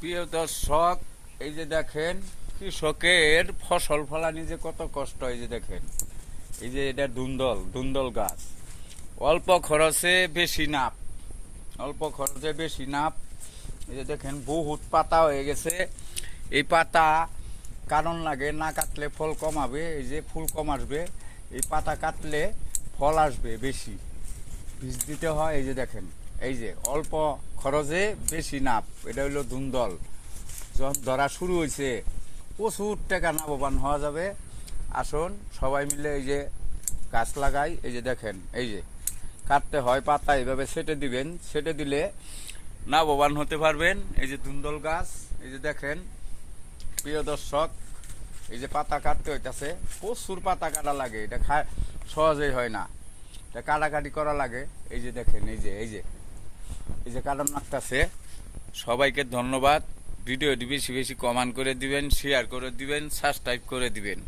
প্রিয় দর্শক, এই যে দেখেন কৃষকের ফসল ফলানি যে কত কষ্ট। এই যে দেখেন, এই যে এটা দুন্দল গাছ। অল্প খরচে বেশি নাপ, অল্প খরচে বেশি নাপ। এই যে দেখেন বহুত পাতা হয়ে গেছে। এই পাতা কারণ লাগে, না কাটলে ফল কমাবে, এই যে ফুল কম আসবে। এই পাতা কাটলে ফল আসবে বেশি, বীজ দিতে হয়। এই যে দেখেন, এই যে অল্প খরচে বেশি নাপ, এটা হইলো ধুন্দল। যখন ধরা শুরু হয়েছে প্রচুর টাকা লাভবান হওয়া যাবে। আসুন সবাই মিলে এই যে গাছ লাগাই। এই যে দেখেন, এই যে কাটতে হয় পাতা, এইভাবে ছেটে দিবেন, ছেটে দিলে লাভবান হতে পারবেন। এই যে ধুন্দল গাছ, এই যে দেখেন প্রিয় দর্শক, এই যে পাতা কাটতে হইতাছে, প্রচুর পাতা কাটা লাগে, এটা সহজেই হয় না, এটা কাটাকাটি করা লাগে। এই যে দেখেন, এই যে এই যে এই যে কাটা নাকতাছে। সবাইকে ধন্যবাদ। ভিডিওটি বেশি বেশি কমেন্ট করে দিবেন, শেয়ার করে দিবেন, সাবস্ক্রাইব করে দিবেন।